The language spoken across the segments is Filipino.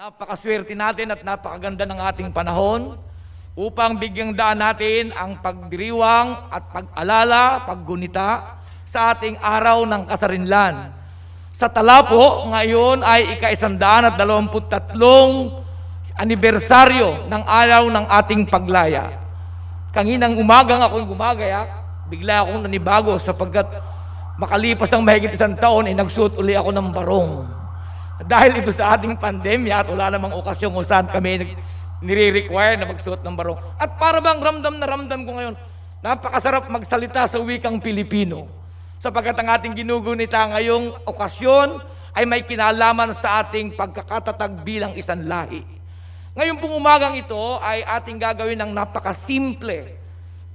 Napakaswerte natin at napakaganda ng ating panahon upang bigyang daan natin ang pagdiriwang at pag-alala, paggunita sa ating araw ng kasarinlan. Sa tala po, ngayon ay ika-123 anibersaryo ng araw ng ating paglaya. Kanginang umagang ako'y gumagayak, bigla akong nanibago sapagkat makalipas ang mahigit 1 taon ay nagsuot uli ako ng barong. Dahil ito sa ating pandemya at wala namang okasyon kung saan kami nire-require na magsuot ng barong. At para bang ramdam na ramdam ko ngayon, napakasarap magsalita sa wikang Pilipino. Sapagkat ang ating ginugunita ngayong okasyon ay may kinalaman sa ating pagkakatatag bilang isang lahi. Ngayon pong umagang ito ay ating gagawin ng napakasimple,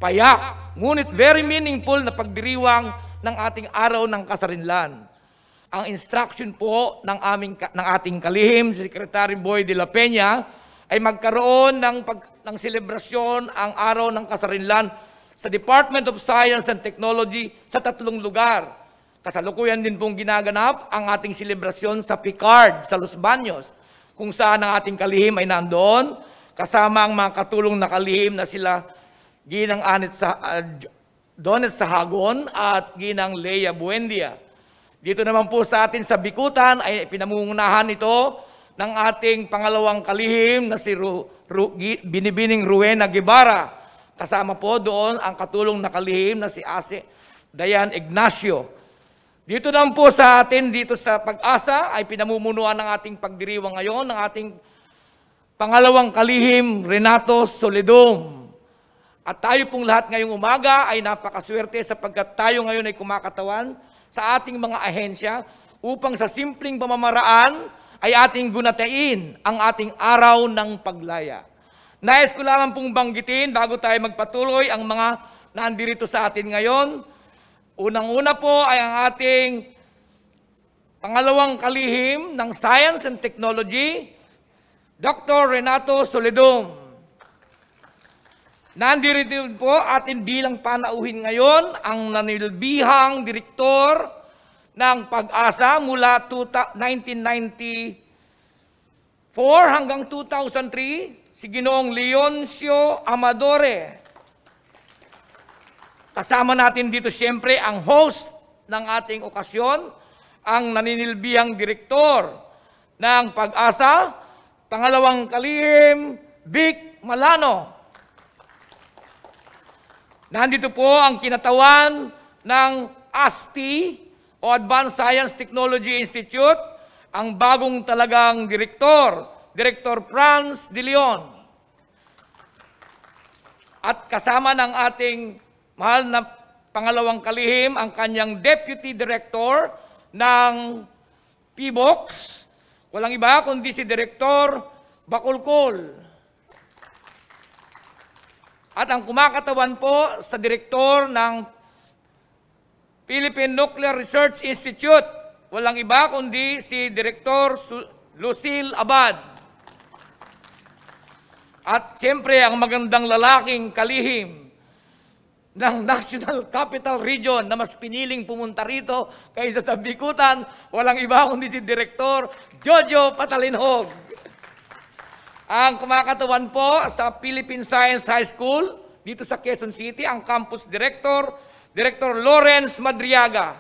payak, ngunit very meaningful na pagdiriwang ng ating araw ng kasarinlan. Ang instruction po ng ating kalihim, si Secretary Boy de la Peña, ay magkaroon ng selebrasyon ang araw ng kasarinlan sa Department of Science and Technology sa 3 lugar. Kasalukuyan din pong ginaganap ang ating selebrasyon sa Picard, sa Los Baños, kung saan ang ating kalihim ay nandoon, kasama ang mga katulong na kalihim na sila Ginang Donet Sahagon at Ginang Lea Buendia. Dito naman po sa atin sa Bikutan ay pinamumunahan ito ng ating pangalawang kalihim na si Binibining Rowena Guevara. Kasama po doon ang katulong na kalihim na si Ase Dayan Ignacio. Dito naman po sa atin, dito sa Pag-asa, ay pinamumunuan ng ating pagdiriwang ngayon ng ating pangalawang kalihim, Renato Soledom. At tayo pong lahat ngayong umaga ay napakaswerte sapagkat tayo ngayon ay kumakatawan sa ating mga ahensya upang sa simpleng pamamaraan ay ating gunatain ang ating araw ng paglaya. Nais ko lamang pong banggitin bago tayo magpatuloy ang mga nandirito sa atin ngayon. Unang-una po ay ang ating pangalawang kalihim ng Science and Technology, Dr. Renato Soledom. Nandirito po atin bilang panauhin ngayon ang nanilbihang direktor ng Pag-asa mula 1994 hanggang 2003, si Ginoong Leoncio Amadore. Kasama natin dito siyempre ang host ng ating okasyon, ang naninilbihang direktor ng Pag-asa, pangalawang kalihim, Vic Malano. Nandito po ang kinatawan ng ASTI o Advanced Science Technology Institute, ang bagong talagang direktor, Director Franz De Leon. At kasama ng ating mahal na pangalawang kalihim, ang kanyang Deputy Director ng PBOX, walang iba kundi si Director Bacolcol. At ang kumakatawan po sa direktor ng Philippine Nuclear Research Institute, walang iba kundi si Director Lucille Abad. At siyempre ang magandang lalaking kalihim ng National Capital Region na mas piniling pumunta rito kaysa sa Bikutan, walang iba kundi si Director Jojo Patalinhog. Ang kumakatawan po sa Philippine Science High School, dito sa Quezon City, ang Campus Director, Director Lawrence Madriaga.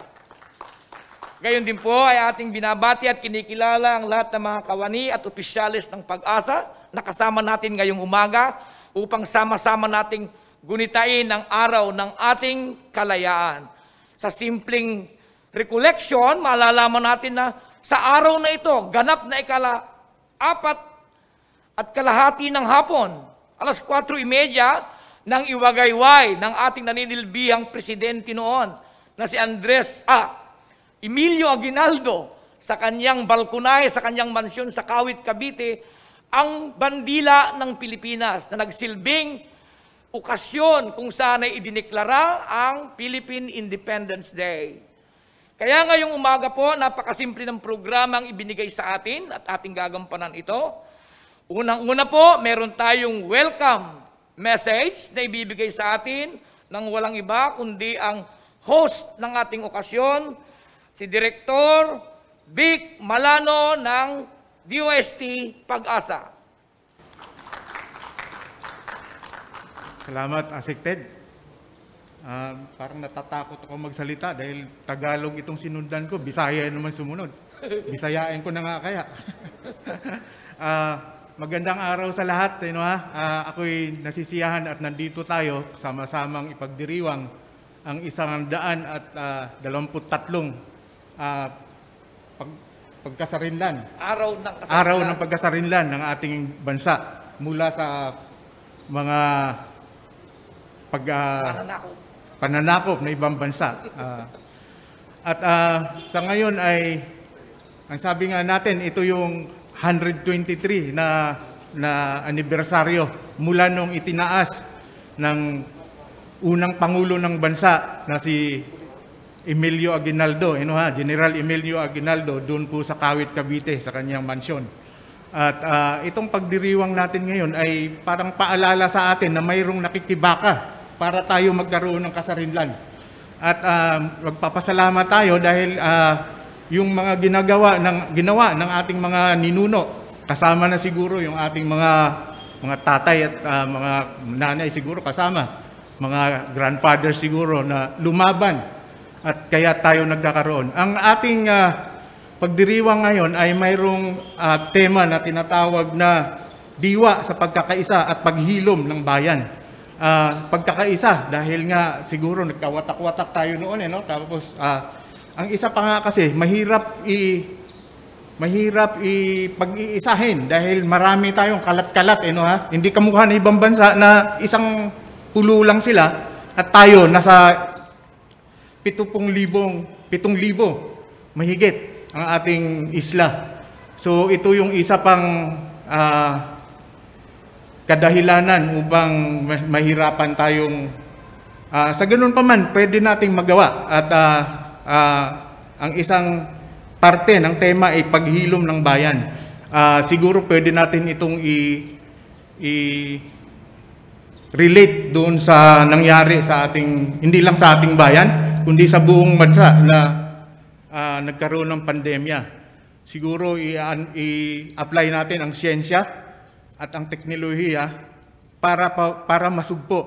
Gayon din po ay ating binabati at kinikilala ang lahat ng mga kawani at opisyalis ng Pag-asa na kasama natin ngayong umaga upang sama-sama nating gunitain ang araw ng ating kalayaan. Sa simpleng recollection, malalaman natin na sa araw na ito, ganap na ika-4 at kalahati ng hapon, alas 4:30 ng iwagayway ng ating naninilbihang presidente noon na si Emilio Aguinaldo sa kanyang balkonay, sa kanyang mansyon sa Kawit, Cavite, ang bandila ng Pilipinas na nagsilbing okasyon kung saan ay idineklara ang Philippine Independence Day. Kaya ngayong umaga po, napakasimple ng programang ibinigay sa atin at ating gagampanan ito. Unang-una po, meron tayong welcome message na ibibigay sa atin ng walang iba kundi ang host ng ating okasyon, si Director Vic Malano ng DOST Pag-asa. Salamat, Asik Ted. Parang natatakot ako magsalita dahil Tagalog itong sinundan ko, Bisaya naman sumunod. Bisayain ko na nga kaya. Magandang araw sa lahat. Ako'y nasisiyahan at nandito tayo sama-samang ipagdiriwang ang 123 pagkasarinlan. Araw ng pagkasarinlan ng ating bansa mula sa mga pananakop na ibang bansa. Sa ngayon ay, ang sabi nga natin, ito yung 123 na anibersaryo mula nung itinaas ng unang Pangulo ng bansa na si Emilio Aguinaldo, General Emilio Aguinaldo, doon po sa Kawit, Cavite, sa kanyang mansyon. At itong pagdiriwang natin ngayon ay parang paalala sa atin na mayroong nakikibaka para tayo magkaroon ng kasarinlan. At magpapasalamat tayo dahil yung mga ginawa ng ating mga ninuno, kasama na siguro yung ating mga tatay at mga nanay siguro kasama, mga grandfather siguro na lumaban at kaya tayo nagkakaroon. Ang ating pagdiriwang ngayon ay mayroong tema na tinatawag na diwa sa pagkakaisa at paghilom ng bayan. Pagkakaisa dahil nga siguro nagkawatak-watak tayo noon, Tapos ang isa pa nga kasi, mahirap pag-iisahin dahil marami tayong kalat-kalat, Hindi kamukha ng ibang bansa na isang pulo lang sila at tayo nasa 7,000 mahigit ang ating isla. So ito yung isa pang kadahilanan upang mahirapan tayong sa ganun pa man pwede nating magawa at ang isang parte ng tema ay paghilom ng bayan. Siguro pwede natin itong relate doon sa nangyari sa ating, hindi lang sa ating bayan, kundi sa buong bansa na nagkaroon ng pandemya. Siguro i-apply natin ang siyensya at ang teknolohiya para masugpo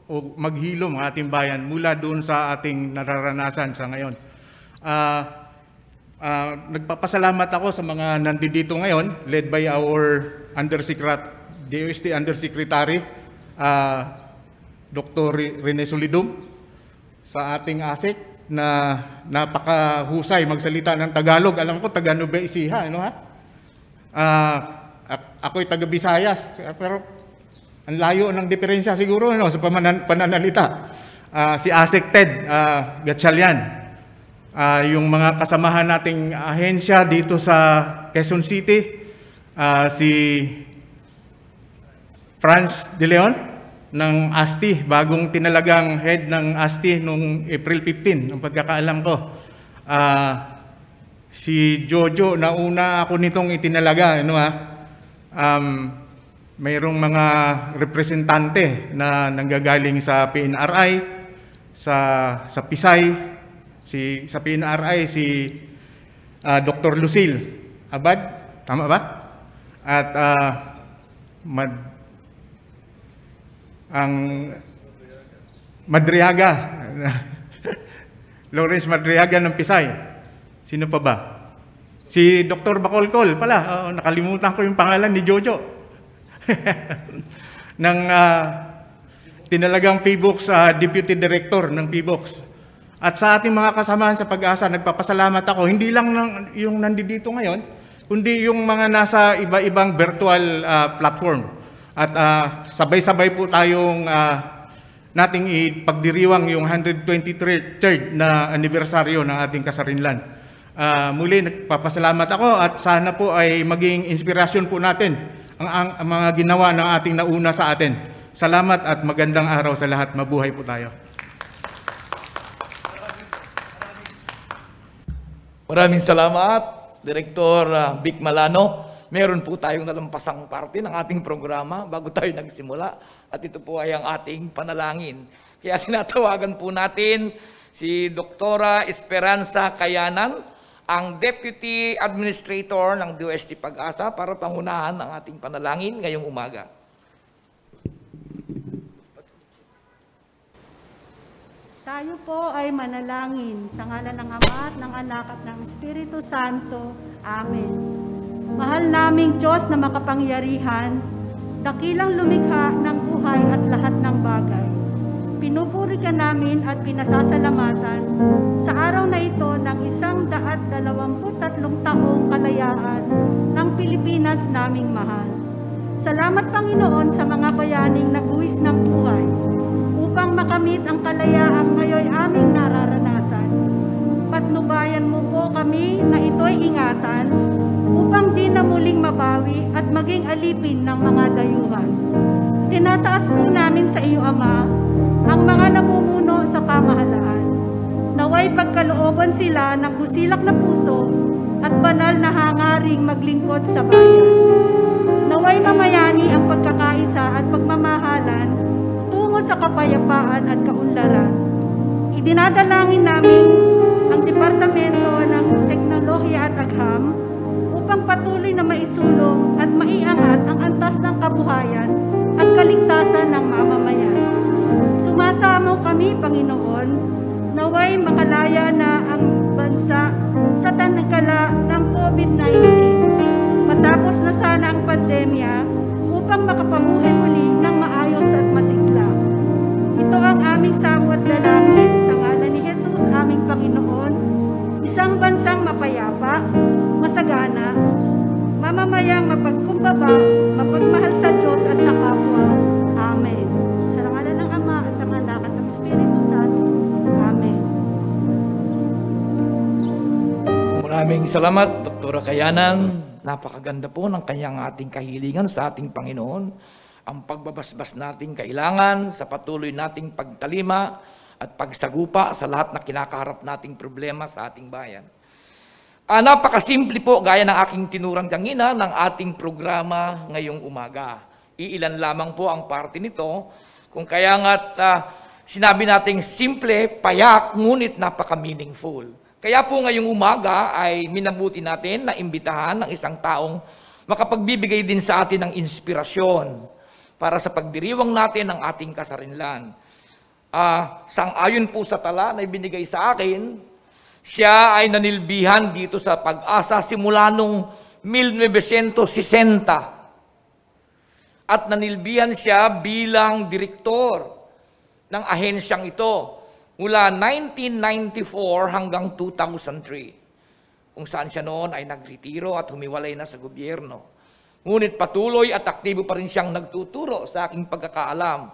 o maghilom ang ating bayan mula doon sa ating nararanasan sa ngayon. Nagpapasalamat ako sa mga nandito ngayon, led by our DOST Undersecretary, Dr. Rene Solidum, sa ating ASIC na napakahusay magsalita ng Tagalog. Alam ko, taga Nueva Ecija, ako'y taga Visayas, pero ang layo ng diferensya siguro sa pananalita. Si ASIC Ted Gatchalian, yung mga kasamahan nating ahensya dito sa Quezon City, si Franz De Leon ng ASTI, bagong tinalagang head ng ASTI noong April 15, ang pagkakaalam ko. Si Jojo, nauna ako nitong itinalaga, mayroong mga representante na nanggagaling sa PNRI, sa PISAY, sa PNRI, si Dr. Lucille Abad, tama ba? At Madriaga. Lawrence Madriaga ng Pisay. Sino pa ba? Si Dr. Bacolcol pala. Nakalimutan ko yung pangalan ni Jojo. ng tinalagang PBOX Deputy Director ng PBOX. At sa ating mga kasamahan sa Pag-asa, nagpapasalamat ako, hindi lang yung nandito ngayon, kundi yung mga nasa iba-ibang virtual platform. At sabay-sabay po tayong nating ipagdiriwang yung 123rd na anibersaryo ng ating kasarinlan. Muli, nagpapasalamat ako at sana po ay maging inspirasyon po natin ang mga ginawa ng ating nauna sa atin. Salamat at magandang araw sa lahat. Mabuhay po tayo. Maraming salamat, Direktor Vic Malano. Meron po tayong nalampasang parte ng ating programa bago tayo nagsimula. At ito po ay ang ating panalangin. Kaya tinatawagan po natin si Dr. Esperanza Kayanan, ang Deputy Administrator ng DOST Pag-asa para pangunahan ang ating panalangin ngayong umaga. Tayo po ay manalangin sa ngalan ng Ama at ng Anak at ng Espiritu Santo. Amen. Mahal naming Diyos na makapangyarihan, dakilang lumikha ng buhay at lahat ng bagay. Pinupuri ka namin at pinasasalamatan sa araw na ito ng 123 taong kalayaan ng Pilipinas naming mahal. Salamat Panginoon sa mga bayaning nagbuwis ng buhay upang makamit ang kalayaan ngayon aming nararanasan. Patnubayan mo po kami na ito'y ingatan upang di na muling mabawi at maging alipin ng mga dayuhan. Tinataas po namin sa iyo, Ama, ang mga namumuno sa pamahalaan. Naway pagkalooban sila ng busilak na puso at banal na hangaring maglingkod sa bayan. Naway mamayani ang pagkakaisa at pagmamahalan tungo sa kapayapaan at kaunlaran. Idinadalangin namin ang Departamento ng Teknolohiya at Agham upang patuloy na maisulong at maiangat ang antas ng kabuhayan at kaligtasan ng mamamayan. Sumasamo kami, Panginoon, naway makalaya na ang bansa sa tangkala ng COVID-19. Matapos na sana ang pandemya upang makapamuhay muli ng maayos at masigla. Ito ang aming samot dalangin sa ngalan ni Jesus, aming Panginoon, isang bansang mapayapa, masagana, mamamayang mapagkumbaba, mapagmahal sa Diyos at sa kapwa. Amen. Sa ngalan ng Ama at ng Anak at ng Espiritu Santo. Amen. Maraming salamat, Dr. Kayanan. Napakaganda po ng kanyang ating kahilingan sa ating Panginoon. Ang pagbabasbas nating kailangan sa patuloy nating pagtalima at pagsagupa sa lahat na kinakaharap nating problema sa ating bayan. Napakasimple po, gaya ng aking tinurang kanina, ng ating programa ngayong umaga. Iilan lamang po ang parte nito, kung kaya nga't sinabi nating simple, payak, ngunit napaka-meaningful. Kaya po ngayong umaga ay minabuti natin na imbitahan ng isang taong makapagbibigay din sa atin ng inspirasyon para sa pagdiriwang natin ng ating kasarinlan. Sang-ayon po sa tala na ibinigay sa akin, siya ay nanilbihan dito sa Pag-asa simula nung 1960 at nanilbihan siya bilang direktor ng ahensyang ito mula 1994 hanggang 2003, kung saan siya noon ay nagretiro at humiwalay na sa gobyerno. Ngunit patuloy at aktibo pa rin siyang nagtuturo sa aking pagkakaalam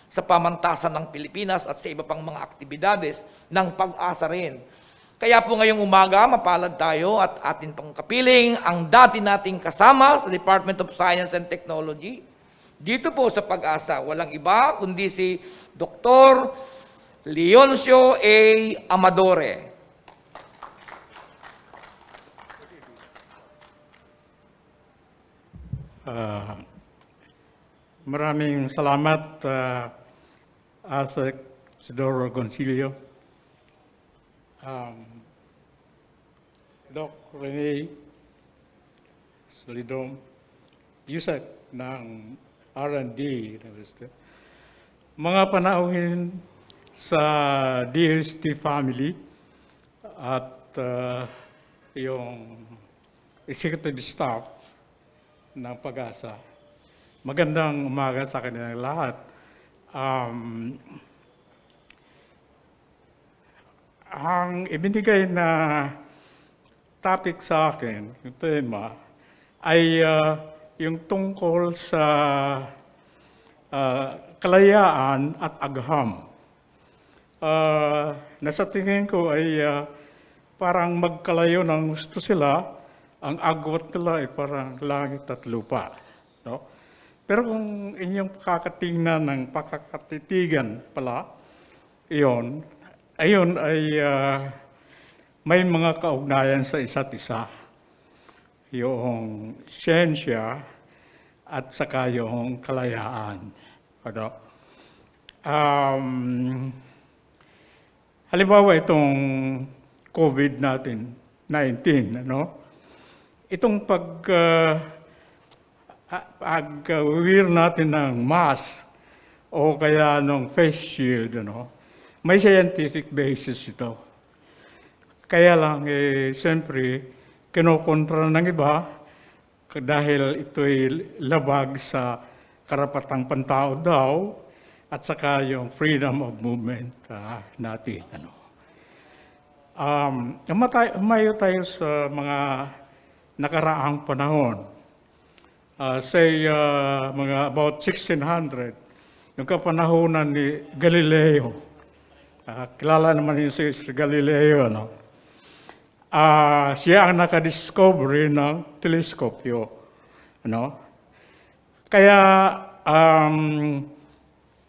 sa pamantasan ng Pilipinas at sa iba pang mga aktibidades ng Pag-asa rin. Kaya po ngayong umaga, mapalad tayo at atin pang kapiling ang dati nating kasama sa Department of Science and Technology. Dito po sa Pag-asa, walang iba kundi si Dr. Leoncio A. Amadore. Maraming salamat, Asek Isidoro Gonzilio, Doc Rene Solidom, USAC ng R&D. Mga panauhin sa DST family at yung executive staff ng Pag-asa. Magandang umaga sa kanilang lahat. Ang ibinigay na topic sa akin, yung tema, ay yung tungkol sa kalayaan at agham. Nasa tingin ko ay parang magkalayo ng gusto sila, ang agwat nila ay parang langit at lupa. No? Pero kung inyong pakakatingnan ng pakakatitigan pala, ayun ay may mga kaugnayan sa isa't isa. Yung siyensya at saka yung kalayaan. Ano? Halimbawa itong COVID-19, ano? Itong pag-wear natin ng mask o kaya ng face shield, ano? May scientific basis ito. Kaya lang, siyempre, kinokontra ng iba dahil ito'y labag sa karapatang pantao daw at saka yung freedom of movement natin. Ano. Umayo tayo sa mga nakaraang panahon. Mga about 1600, yung kapanahonan ni Galileo. Kilala naman si Galileo, no? Siya ang nakadiscovery ng teleskopyo. Ano? Kaya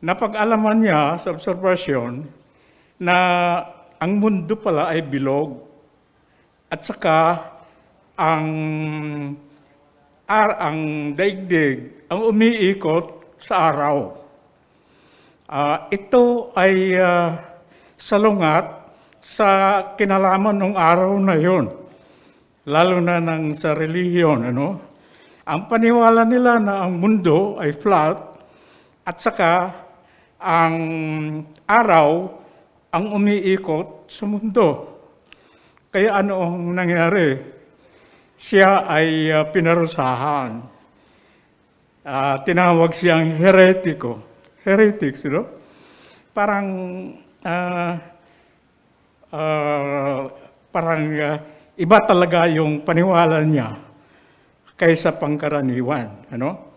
napag-alaman niya sa obserbasyon na ang mundo pala ay bilog at saka ang daigdig ang umiikot sa araw. Ito ay salungat sa kinalaman ng araw na yon, lalo na sa relihiyon. Ano? Ang paniwala nila na ang mundo ay flat at saka ang araw ang umiikot sa mundo. Kaya ano ang nangyari? Siya ay pinarusahan. Tinawag siyang heretiko. Heretics, you know? Parang iba talaga yung paniwala niya kaysa pangkaraniwan, ano?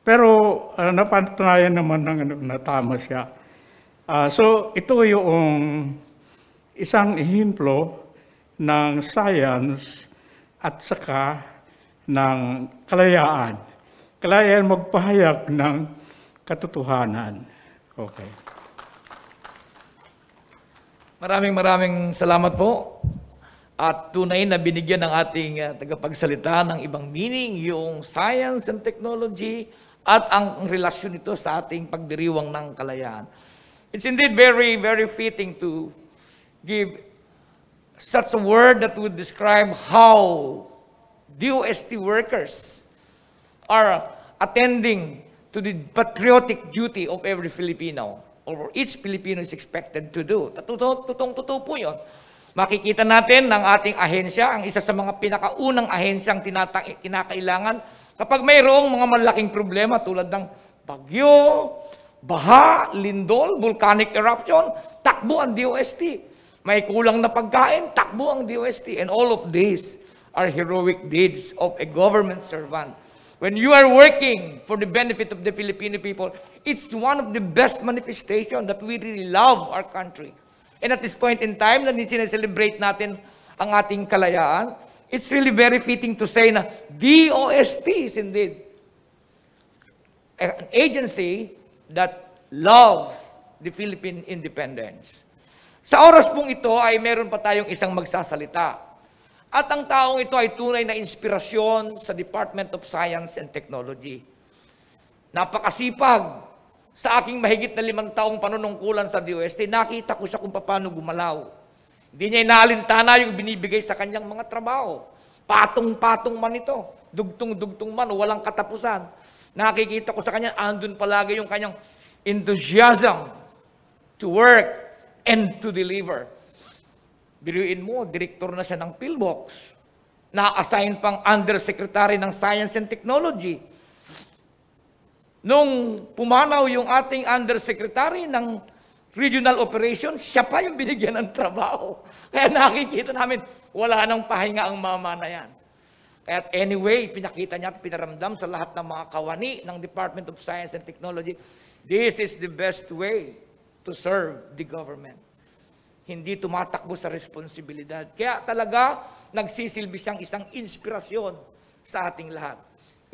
Pero napatunayan naman na tama siya. So ito yung isang ehemplo ng science at saka ng kalayaan. Kalayaan magpahayag ng katotohanan. Okay. Maraming salamat po. At tunay na binigyan ng ating tagapagsalita ng ibang meaning, yung science and technology at ang relasyon nito sa ating pagdiriwang ng kalayaan. It's indeed very, very fitting to give such a word that would describe how DOST workers are attending to the patriotic duty of every Filipino, or each Filipino is expected to do. Totoo po yun. Makikita natin ng ating ahensya, ang isa sa mga pinakaunang ahensyang kinakailangan kapag mayroong mga malaking problema tulad ng bagyo, baha, lindol, volcanic eruption, takbo ang DOST. May kulang na pagkain, takbo ang DOST. And all of these are heroic deeds of a government servant. When you are working for the benefit of the Filipino people, it's one of the best manifestations that we really love our country. And at this point in time, na sineselebrate natin ang ating kalayaan, it's really very fitting to say na DOST is indeed an agency that love the Philippine independence. Sa oras pong ito ay meron pa tayong isang magsasalita. At ang taong ito ay tunay na inspirasyon sa Department of Science and Technology. Napakasipag. Sa aking mahigit na 5 taong panunungkulan sa DOST, nakita ko siya kung paano gumalaw. Hindi niya inaalintana yung binibigay sa kanyang mga trabaho. Patong-patong man ito. dugtong-dugtong man, walang katapusan. Nakikita ko sa kanya, andun palagi yung kanyang enthusiasm to work and to deliver. Biruin mo, direktor na siya ng PhilBox. Na-assign pang undersecretary ng Science and Technology. Nung pumanaw yung ating undersecretary ng regional operations, siya pa yung binigyan ng trabaho. Kaya nakikita namin, wala nang pahinga ang mama na yan. Kaya anyway, pinakita niya at pinaramdam sa lahat ng mga kawani ng Department of Science and Technology, this is the best way to serve the government. Hindi tumatakbo sa responsibilidad. Kaya talaga, nagsisilbi siyang isang inspirasyon sa ating lahat.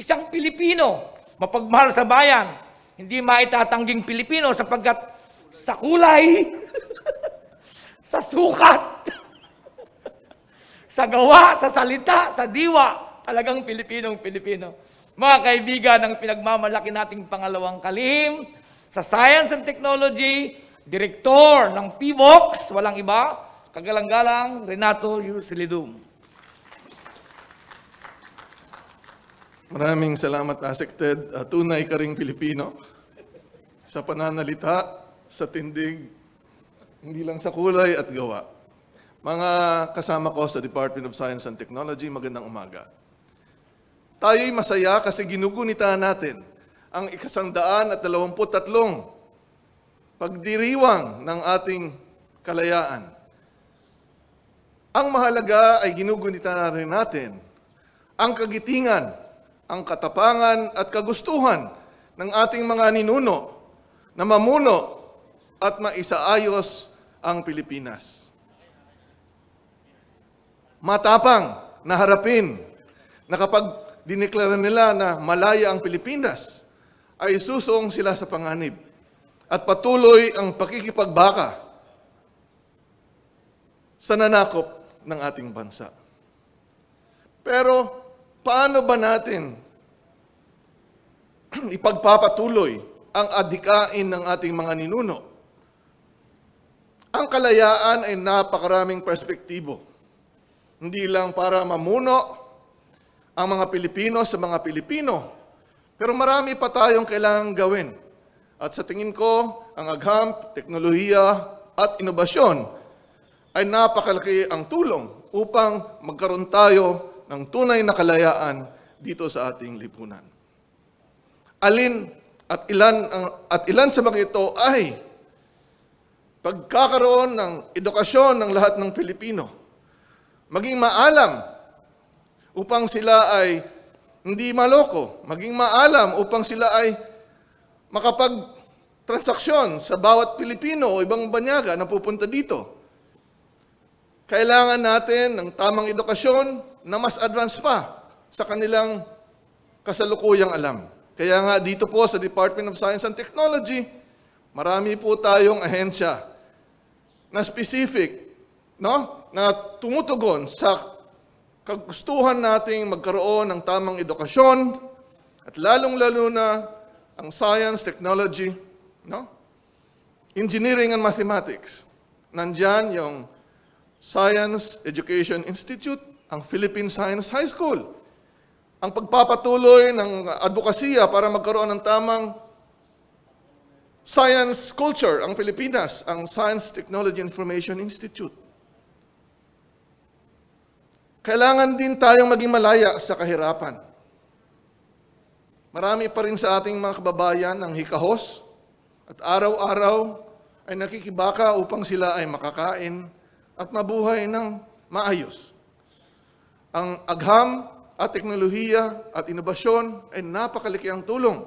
Isang Pilipino, mapagmahal sa bayan, hindi maitatangging Pilipino sapagkat sa kulay, sa sukat, sa gawa, sa salita, sa diwa, talagang Pilipinong-Pilipino. Mga kaibigan, ang pinagmamalaki nating pangalawang kalihim, sa Science and Technology, Direktor ng PhilBox, walang iba, kagalang-galang Renato Yusilidum. Maraming salamat, Asek Ted. Tunay ka ring Pilipino. Sa pananalita, sa tindig, hindi lang sa kulay at gawa. Mga kasama ko sa Department of Science and Technology, magandang umaga. Tayo'y masaya kasi ginugunita natin ang 123 pagdiriwang ng ating kalayaan. Ang mahalaga ay ginugunita na rin natin ang kagitingan, ang katapangan at kagustuhan ng ating mga ninuno na mamuno at maisaayos ang Pilipinas. Matapang na harapin na kapag dineklara nila na malaya ang Pilipinas, ay susuong sila sa panganib at patuloy ang pakikipagbaka sa nanakop ng ating bansa. Pero paano ba natin ipagpapatuloy ang adhikain ng ating mga ninuno? Ang kalayaan ay napakaraming perspektibo. Hindi lang para mamuno ang mga Pilipino sa mga Pilipino, pero marami pa tayong kailangang gawin. At sa tingin ko, ang agham, teknolohiya at inobasyon ay napakalaki ang tulong upang magkaroon tayo ng tunay na kalayaan dito sa ating lipunan. Ilan sa mga ito ay pagkakaroon ng edukasyon ng lahat ng Pilipino. Maging maalam upang sila ay hindi maloko. Maging maalam upang sila ay makapag-transaksyon sa bawat Pilipino o ibang banyaga na pupunta dito. Kailangan natin ng tamang edukasyon na mas advanced pa sa kanilang kasalukuyang alam. Kaya nga dito po sa Department of Science and Technology, marami po tayong ahensya na specific, na tumutugon sa kagustuhan nating magkaroon ng tamang edukasyon at lalong-lalo na ang science, technology, engineering and mathematics. Nandyan yung Science Education Institute, ang Philippine Science High School. Ang pagpapatuloy ng advokasya para magkaroon ng tamang science culture ang Pilipinas, ang Science Technology Information Institute. Kailangan din tayong maging malaya sa kahirapan. Marami pa rin sa ating mga kababayan ang hikahos at araw-araw ay nakikibaka upang sila ay makakain at mabuhay ng maayos. Ang agham at teknolohiya at inobasyon ay napakalaki ang tulong.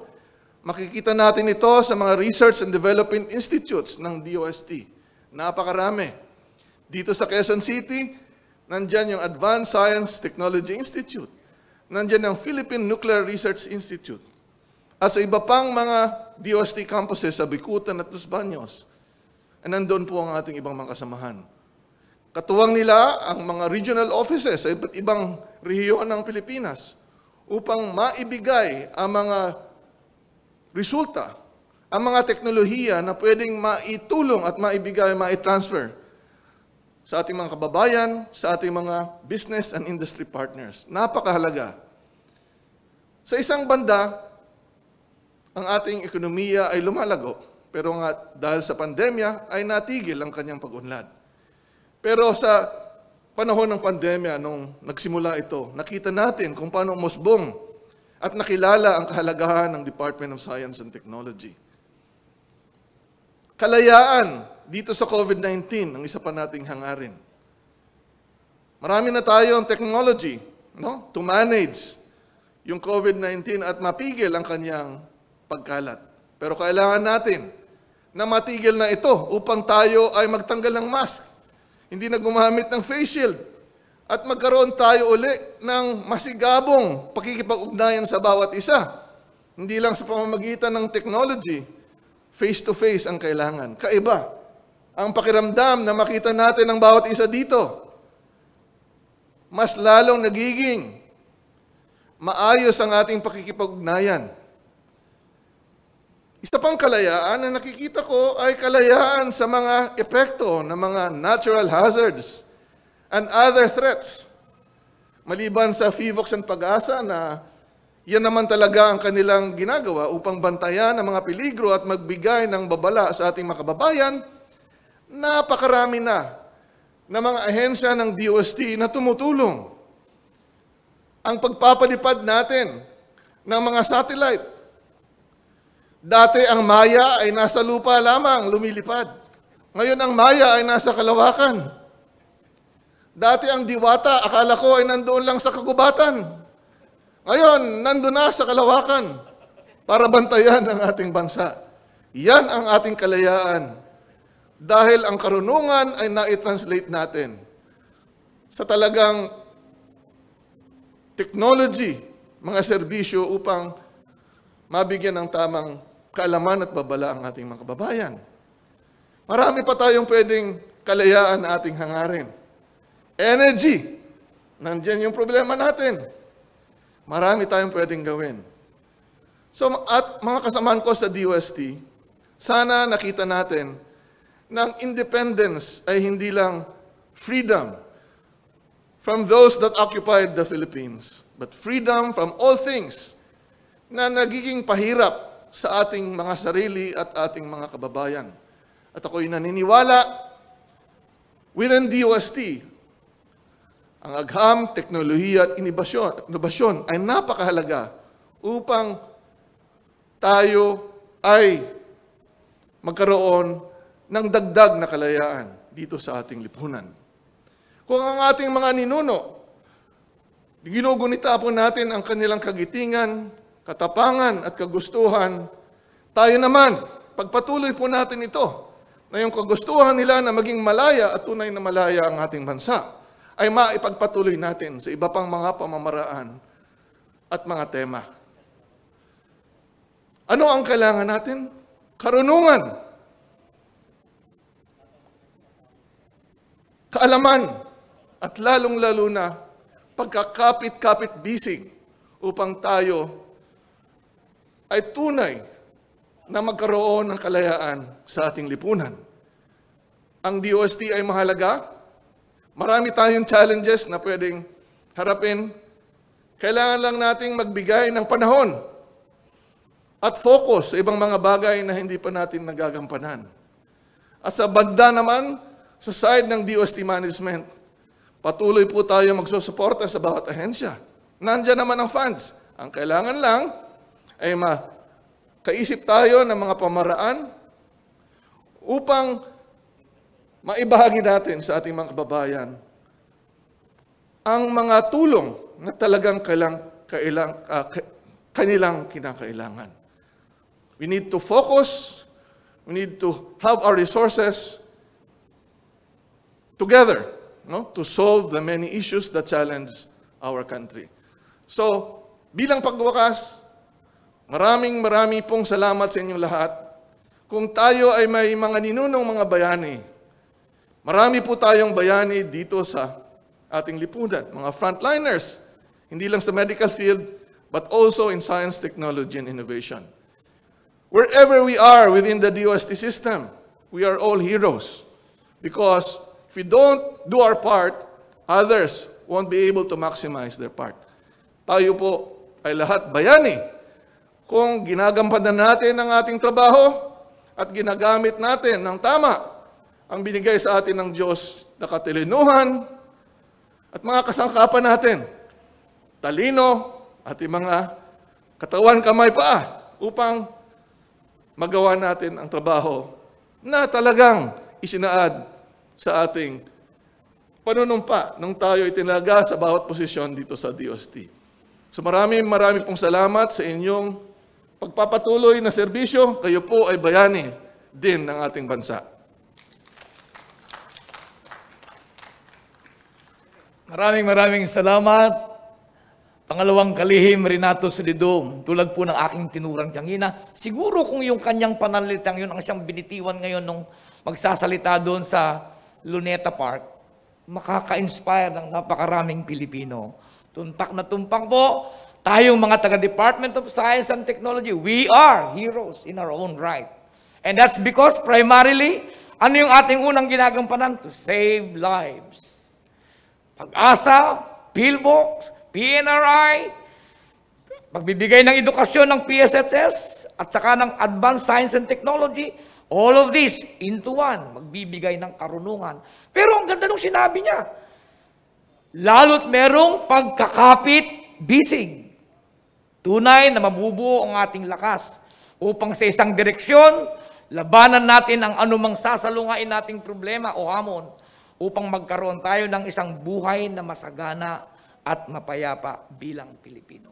Makikita natin ito sa mga Research and Development Institutes ng DOST. Napakarami. Dito sa Quezon City, nandyan yung Advanced Science Technology Institute. Nandyan ang Philippine Nuclear Research Institute. At sa iba pang mga DOST campuses sa Bicutan at Los Baños, nandun po ang ating ibang mga kasamahan. Katuwang nila ang mga regional offices sa iba't ibang rehiyon ng Pilipinas upang maibigay ang mga resulta, ang mga teknolohiya na pwedeng maitulong at maibigay, maitransfer sa ating mga kababayan, sa ating mga business and industry partners. Napakahalaga Sa isang banda, ang ating ekonomiya ay lumalago, pero nga dahil sa pandemya ay natigil ang kanyang pag-unlad. Pero sa panahon ng pandemya, nung nagsimula ito, nakita natin kung paano umusbong at nakilala ang kahalagahan ng Department of Science and Technology. Kalayaan dito sa COVID-19 ang isa pa nating hangarin. Marami na tayo ang technology, no, to manage yung COVID-19 at mapigil ang kanyang pagkalat. Pero kailangan natin na matigil na ito upang tayo ay magtanggal ng mask, hindi na gumamit ng face shield, at magkaroon tayo uli ng masigabong pakikipag-ugnayan sa bawat isa. Hindi lang sa pamamagitan ng technology, face-to-face ang kailangan. Kaiba ang pakiramdam na makita natin ang bawat isa dito. Mas lalong nagiging maayos ang ating pakikipag-ugnayan. Isa pang kalayaan na nakikita ko ay kalayaan sa mga epekto ng mga natural hazards and other threats. Maliban sa FIVOX and Pag-asa na yan naman talaga ang kanilang ginagawa upang bantayan ang mga peligro at magbigay ng babala sa ating mga kababayan, napakarami na mga ahensya ng DOST na tumutulong. Ang pagpapalipad natin ng mga satellite. Dati ang Maya ay nasa lupa lamang, lumilipad. Ngayon ang Maya ay nasa kalawakan. Dati ang Diwata, akala ko ay nandoon lang sa kagubatan. Ngayon, nandoon na sa kalawakan para bantayan ang ating bansa. Yan ang ating kalayaan. Dahil ang karunungan ay na-translate natin sa talagang technology, mga serbisyo upang mabigyan ng tamang kaalaman at babala ang ating mga kababayan. Marami pa tayong pwedeng kalayaan na ating hangarin. Energy, nandiyan yung problema natin. Marami tayong pwedeng gawin. So, at mga kasamaan ko sa DOST, sana nakita natin ng independence ay hindi lang freedom from those that occupied the Philippines, but freedom from all things na nagiging pahirap sa ating mga sarili at ating mga kababayan. At ako'y naniniwala, within DOST, ang agham, teknolohiya at inobasyon ay napakahalaga upang tayo ay magkaroon ng dagdag na kalayaan dito sa ating lipunan. Kung ang ating mga ninuno, ginugunita po natin ang kanilang kagitingan, katapangan at kagustuhan, tayo naman, pagpatuloy po natin ito, na yung kagustuhan nila na maging malaya at tunay na malaya ang ating bansa, ay maipagpatuloy natin sa iba pang mga pamamaraan at mga tema. Ano ang kailangan natin? Karunungan. Kaalaman at lalong-lalo na pagkakapit-kapit-bisig upang tayo ay tunay na magkaroon ng kalayaan sa ating lipunan. Ang DOST ay mahalaga. Marami tayong challenges na pwedeng harapin. Kailangan lang nating magbigay ng panahon at focus sa ibang mga bagay na hindi pa natin nagagampanan. At sa banda naman, sa side ng DOST management, patuloy po tayo magsusuporta sa bawat ahensya. Nandiyan naman ang funds. Ang kailangan lang ay makaisip tayo ng mga pamaraan upang maibahagi natin sa ating mga kababayan ang mga tulong na talagang kanilang kinakailangan. We need to focus, we need to have our resources together, no, to solve the many issues that challenge our country. So, bilang pagwakas, maraming pong salamat sa inyong lahat. Kung tayo ay may mga ninunong mga bayani, marami po tayong bayani dito sa ating lipunan, mga frontliners, hindi lang sa medical field, but also in science, technology, and innovation. Wherever we are within the DOST system, we are all heroes. Because if we don't do our part, others won't be able to maximize their part. Tayo po ay lahat bayani. Kung ginagampanan natin ang ating trabaho at ginagamit natin ng tama ang binigay sa atin ng Diyos na katilinuhan at mga kasangkapan natin, talino at yung mga katawan, kamay, paa, upang magawa natin ang trabaho na talagang isinaad sa ating panunumpa nung tayo itinaga sa bawat posisyon dito sa DOST. So marami pong salamat sa inyong pagpapatuloy na serbisyo. Kayo po ay bayani din ng ating bansa. Maraming salamat. Pangalawang kalihim, Renato Solidum, tulad po ng aking tinurang tiyangina. Siguro kung yung kanyang pananalitang yun ang siyang binitiwan ngayon nung magsasalita doon sa Luneta Park, makaka-inspire ng napakaraming Pilipino. Tumpak na tumpak po, tayong mga taga-Department of Science and Technology, we are heroes in our own right. And that's because primarily, ano yung ating unang ginagampanan? To save lives. Pag-asa, PhilBox, PNRI, pagbibigay ng edukasyon ng PSSS, at saka ng Advanced Science and Technology, all of this into one, magbibigay ng karunungan. Pero ang ganda nung sinabi niya, lalo't merong pagkakapit bisig. Tunay na mabubuo ang ating lakas upang sa isang direksyon, labanan natin ang anumang sasalungain nating problema o hamon upang magkaroon tayo ng isang buhay na masagana at mapayapa bilang Pilipino.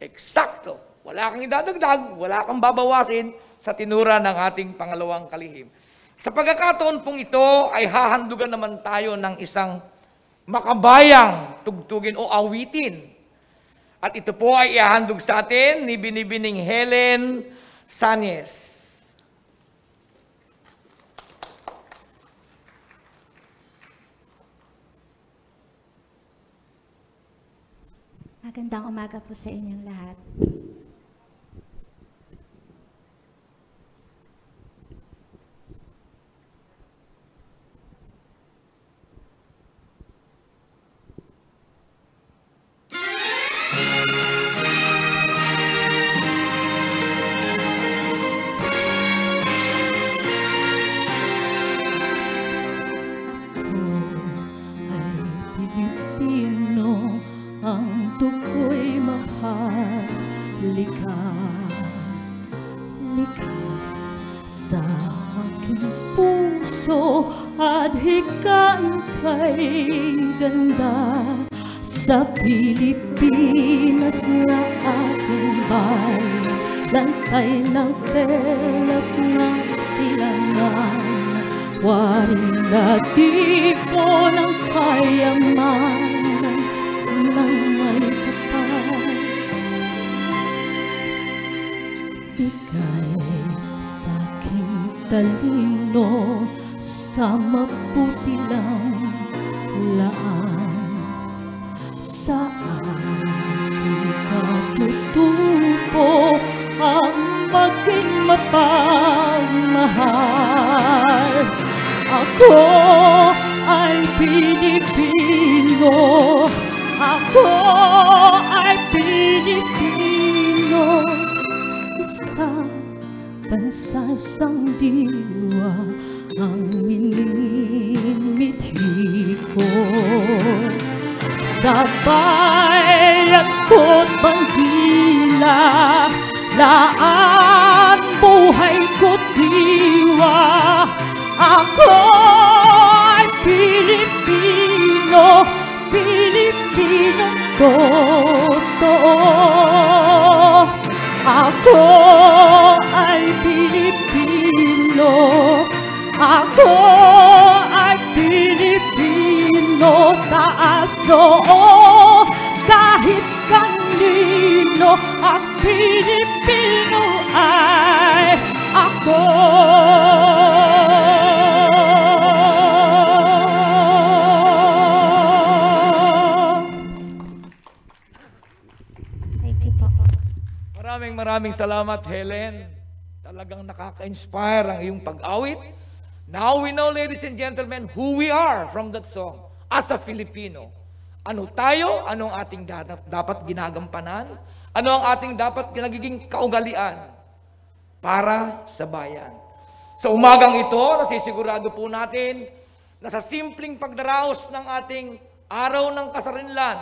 Eksakto. Wala kang idadagdag, wala kang babawasin sa tinura ng ating pangalawang kalihim. Sa pagkakataon pong ito ay hahandugan naman tayo ng isang makabayang tugtugin o awitin. At ito po ay ihahandog sa atin ni Binibining Helen Sanyes. Magandang umaga po sa inyong lahat. Sa Pilipinas na ating bayan, lantay ng telas ng silangan, waring natipo ng kayamanan ng may kapal. Ika'y sa'king talino sa mabuti lang laan. Sa aking katutubo ang maging mapagmahal. Ako ay Pilipino, ako ay Pilipino, isang bansa sang diwa ang minimithi ko. Sa bayan ko't bandila, laan buhay ko't diwa. Ako ay Pilipino, Pilipino totoo. Ako ay Pilipino, ako ay Pilipino, taas noo kahit kanino. Ang Pilipino ay ako. Thank you po. Maraming salamat, Helen. Talagang nakaka-inspire ang iyong pag-awit. Now we know, ladies and gentlemen, who we are from that song as a Filipino. Ano tayo? Ano ang ating dapat ginagampanan? Ano ang ating dapat nagiging kaugalian para sa bayan? Sa umagang ito, nasisigurado po natin na sa simpleng pagdaraos ng ating araw ng kasarinlan,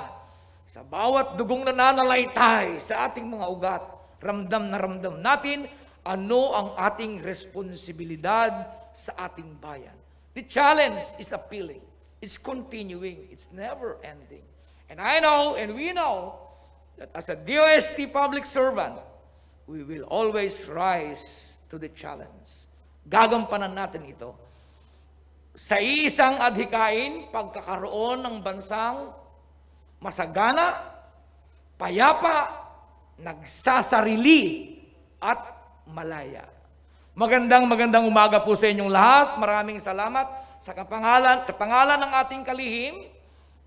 sa bawat dugong nananalaytay sa ating mga ugat, ramdam na ramdam natin ano ang ating responsibilidad sa ating bayan. The challenge is appealing. It's continuing. It's never ending. And I know and we know that as a DOST public servant, we will always rise to the challenge. Gagampanan natin ito. Sa isang adhikain, pagkakaroon ng bansang masagana, payapa, nagsasarili, at malaya. Magandang umaga po sa inyong lahat. Maraming salamat sa pangalan ng ating kalihim,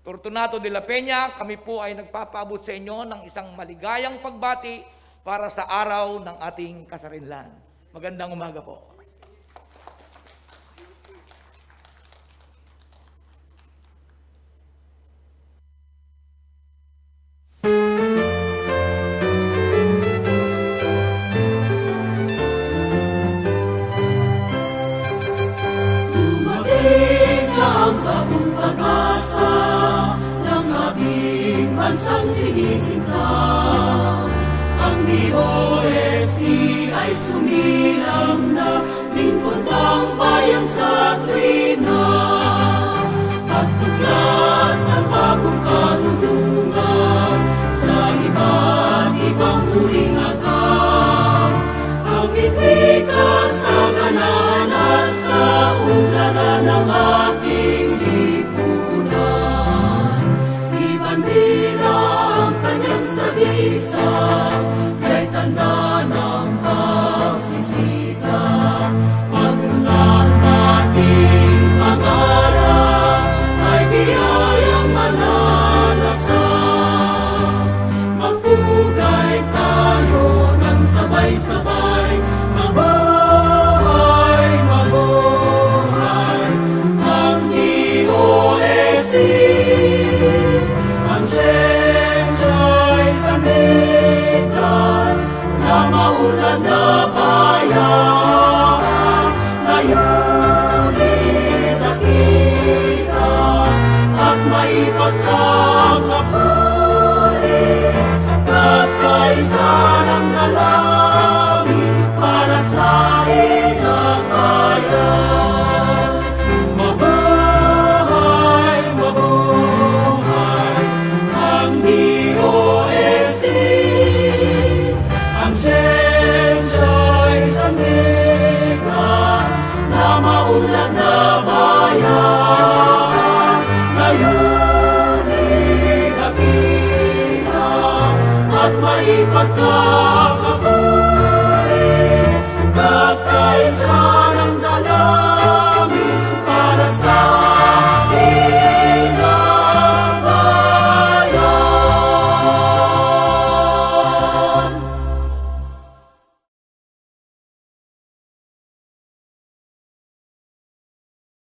Fortunato de la Peña. Kami po ay nagpapaabot sa inyo ng isang maligayang pagbati para sa araw ng ating kasarinlan. Magandang umaga po. Bansang sinisinta, ang DOST ay sumilang na lingkod ang bayan sa tuwina. Pagtuklas ng bagong karunungan sa iba't ibang uring agam, ang itika sa ganahan at kaunlaran ng ating lipunan. Ibandila ang kanyang sagisa, kay tanda ng pagsisikap. Pagmulat nating pangarap ay biyayang malalasan. Magpugay tayo ng sabay-sabay, mabuhay, mabuhay ang DOST. Ang siyensya'y sandigan na maunlad na bayan, layunin nakita at maipagkakapuri at kaisa ng dalangin para sa ilang bayan. Mabuhay, mabuhay ang DOST. Ang siyensya'y sandigan na maunlad na bayan, layunin nakita at maipagkakapuri